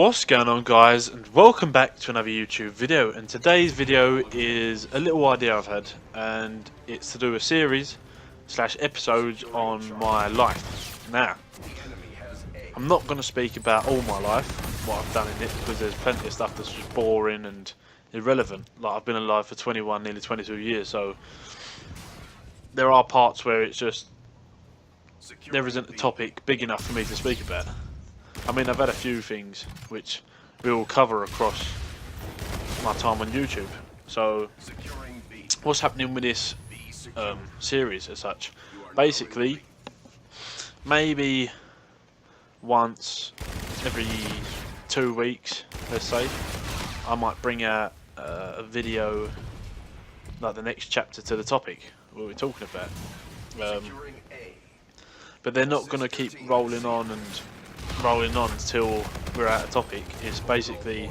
What's going on, guys, and welcome back to another YouTube video. And today's video is a little idea I've had, and it's to do a series slash episodes on my life. Now, I'm not going to speak about all my life, what I've done in it, because there's plenty of stuff that's just boring and irrelevant. Like, I've been alive for 21, nearly 22 years, so there are parts where it's just there isn't a topic big enough for me to speak about. I mean, I've had a few things which we will cover across my time on YouTube. So, what's happening with this series as such? Basically, maybe once every 2 weeks, let's say, I might bring out a video, like the next chapter to the topic what we're talking about. But they're not going to keep rolling on until we're out of topic. It's basically,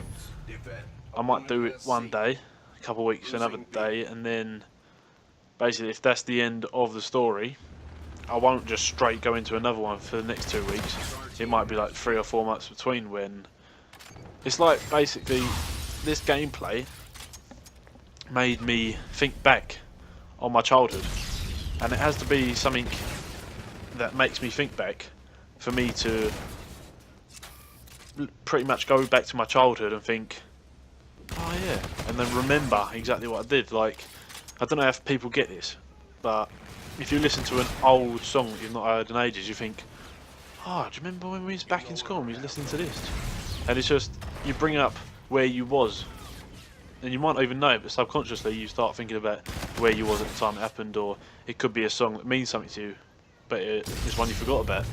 I might do it one day, a couple of weeks another day, and then basically if that's the end of the story, I won't just straight go into another one for the next 2 weeks. It might be like 3 or 4 months between, when it's like basically this gameplay made me think back on my childhood, and it has to be something that makes me think back for me to pretty much go back to my childhood and think, oh yeah, and then remember exactly what I did. Like, I don't know if people get this, but if you listen to an old song that you've not heard in ages, you think, oh, do you remember when we was back in school and we was listening to this? And it's just, you bring up where you was, and you might not even know it, but subconsciously you start thinking about where you was at the time it happened, or it could be a song that means something to you, but it's one you forgot about.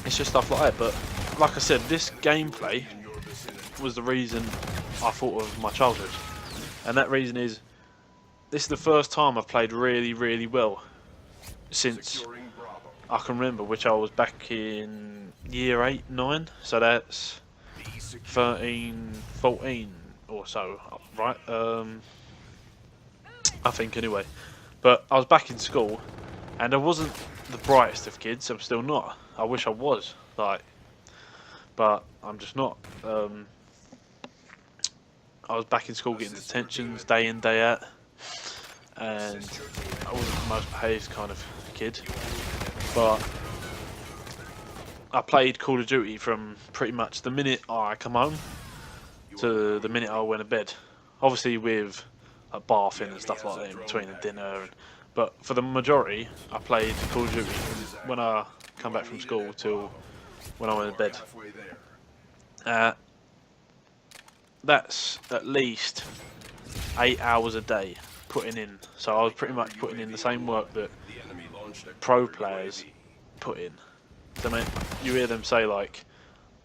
It's just stuff like that. But like I said, this gameplay was the reason I thought of my childhood, and that reason is this is the first time I've played really, really well since I can remember, which I was back in year 8, 9, so that's 13, 14 or so, right? I think anyway. But I was back in school, and I wasn't the brightest of kids. I'm still not. I wish I was, like, but I'm just not. I was back in school getting detentions day in, day out, and I wasn't the most behaved kind of kid. But I played Call of Duty from pretty much the minute I come home to the minute I went to bed. Obviously with like bathing and stuff like that in between the dinner, but for the majority I played Call of Duty from when I come back from school till when I went to bed. That's at least 8 hours a day putting in, so I was pretty much putting in the same work that pro players put in. So, mate, you hear them say like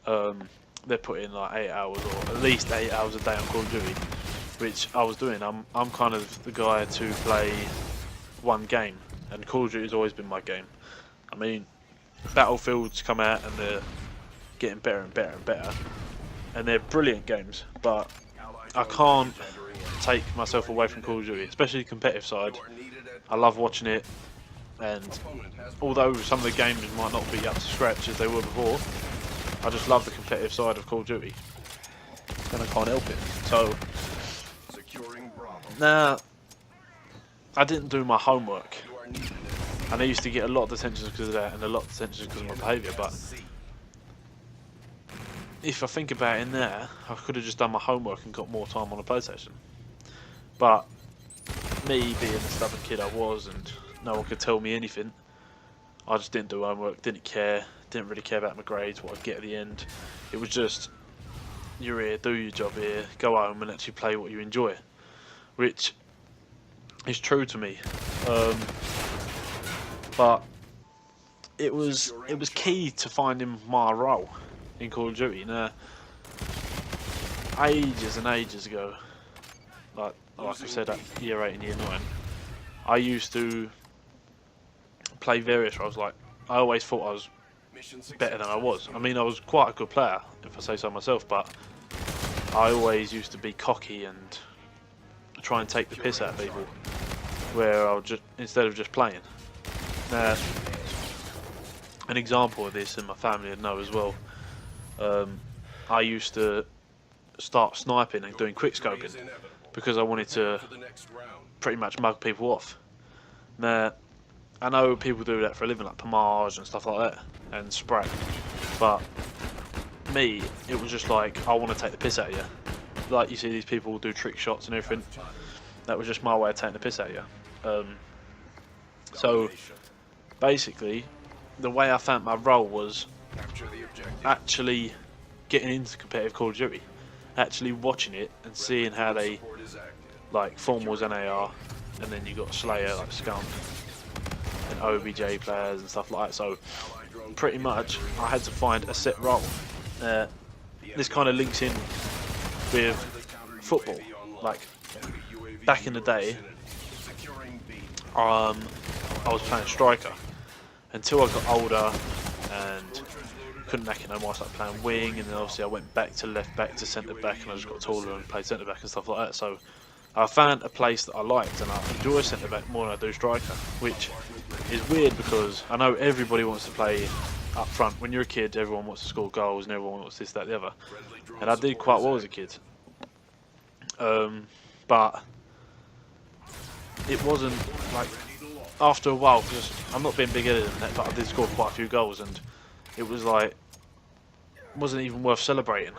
they're putting like 8 hours or at least 8 hours a day on Call of Duty, which I was doing. I'm kind of the guy to play one game, and Call of Duty has always been my game. I mean, Battlefield's come out and they're getting better and better and better, and they're brilliant games, but I can't take myself away from Call of Duty, especially the competitive side. I love watching it, and although some of the games might not be up to scratch as they were before, I just love the competitive side of Call of Duty, and I can't help it. So now, I didn't do my homework, and I used to get a lot of detentions because of that, and a lot of detentions because of my behaviour, but if I think about it in there, I could have just done my homework and got more time on a PlayStation. But me being the stubborn kid I was, and no one could tell me anything, I just didn't do homework, didn't care, didn't really care about my grades, what I'd get at the end. It was just, you're here, do your job here, go home and actually play what you enjoy, which is true to me. But it was key to finding my role in Call of Duty. Now, ages and ages ago, like I said, at year 8 and year 9, I used to play various roles. Like, I always thought I was better than I was. I mean, I was quite a good player, if I say so myself, but I always used to be cocky and try and take the piss out of people, where I would just, instead of just playing. Now, an example of this, and my family would know as well, I used to start sniping and doing quick scoping because I wanted to pretty much mug people off. Now, I know people do that for a living, like Pomage and stuff like that, and spray. But me, it was just like, I want to take the piss out of you. Like you see these people do trick shots and everything. That was just my way of taking the piss out of you. So basically, the way I found my role was actually getting into competitive Call of Duty, actually watching it and seeing how they like Formals and AR, and then you got Slayer like Scum and OBJ players and stuff like that. So pretty much I had to find a set role. This kind of links in with football. Like back in the day, I was playing striker until I got older and couldn't hack it no more. I started playing wing, and then obviously I went back to left back to centre back, and I just got taller and played centre back and stuff like that. So I found a place that I liked, and I enjoy centre back more than I do striker, which is weird because I know everybody wants to play up front. When you're a kid, everyone wants to score goals and everyone wants this, that, the other, and I did quite well as a kid. But it wasn't like after a while, because I'm not being big-headed in that, but I did score quite a few goals, and it was like it wasn't even worth celebrating.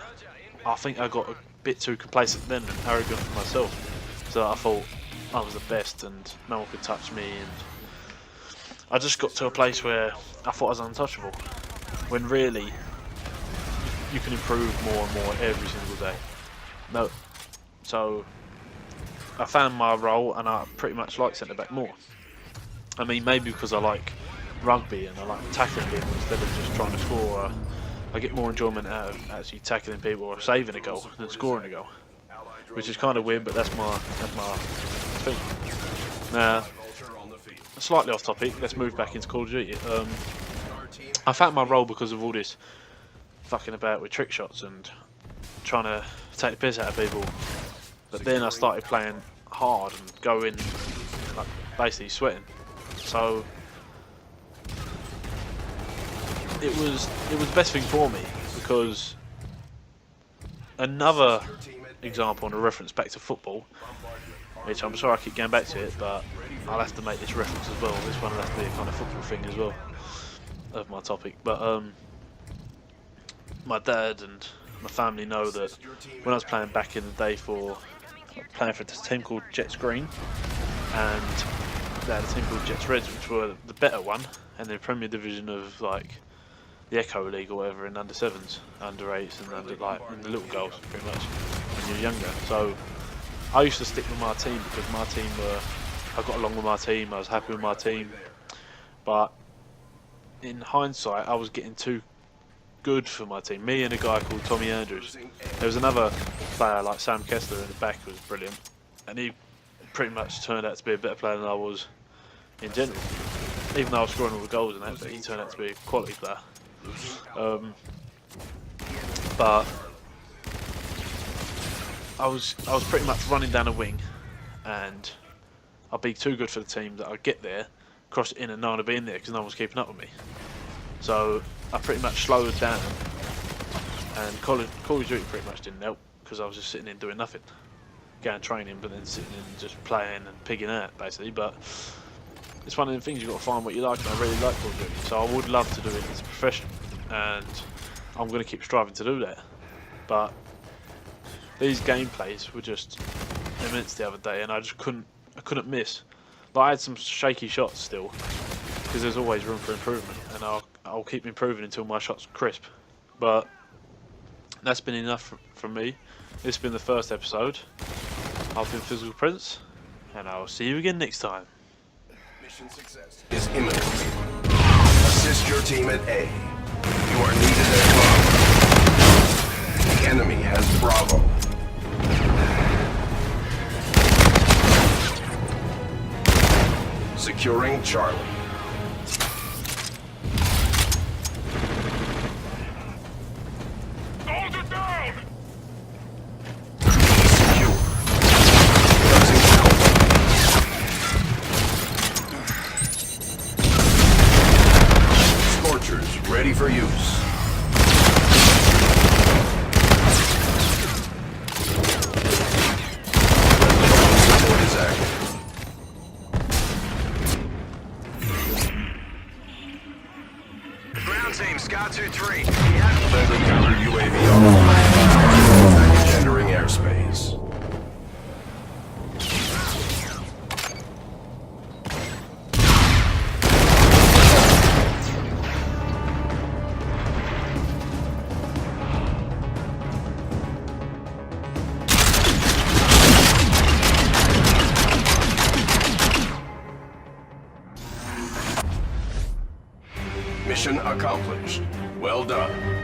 I think I got a bit too complacent then and arrogant for myself, so I thought I was the best and no one could touch me, and I just got to a place where I thought I was untouchable, when really you can improve more and more every single day. No, so I found my role, and I pretty much like centre back more. I mean, maybe because I like rugby and I like tackling people instead of just trying to score. I get more enjoyment out of actually tackling people or saving a goal than scoring a goal, which is kind of weird, but that's my thing. Now, slightly off topic, let's move back into Call of Duty. I found my role because of all this fucking about with trick shots and trying to take the piss out of people. But then I started playing hard and going, like, basically sweating. So it was the best thing for me, because another example and a reference back to football, which I'm sorry I keep going back to it, but I'll have to make this reference as well. This one will have to be a kind of football thing as well of my topic. But my dad and my family know that when I was playing back in the day playing for this team called Jets Green, and they had a team called Jets Reds, which were the better one, and the Premier Division of like the Echo League or whatever in under 7s, under 8s, and under like in the little girls pretty much when you're younger. So I used to stick with my team because my team I got along with my team, I was happy with my team. But in hindsight, I was getting too good for my team. Me and a guy called Tommy Andrews. There was another player like Sam Kessler in the back who was brilliant, and he pretty much turned out to be a better player than I was in general. Even though I was scoring all the goals and that, but he turned out to be a quality player. But I was pretty much running down a wing, and I'd be too good for the team that I'd get there, cross it in, and no one would be in there because no one was keeping up with me. So I pretty much slowed down, and Call of Duty pretty much didn't help because I was just sitting in doing nothing, going training, but then sitting in just playing and pigging out basically. But it's one of the things you've got to find what you like, and I really like Call of Duty, so I would love to do it as a profession, and I'm going to keep striving to do that. But these gameplays were just immense the other day, and I just couldn't miss. Like, I had some shaky shots still, because there's always room for improvement, and I'll keep improving until my shots are crisp. But that's been enough from me. This has been the first episode. I've been Physical Prince, and I'll see you again next time. Mission success is imminent. Assist your team at A. You are needed at Bravo. The enemy has Bravo. Securing Charlie. Hold it down! Secure. Closing Alpha. Scorchers ready for use. Got 2-3. Friendly counter UAV online. Entering airspace. Mission accomplished. Well done.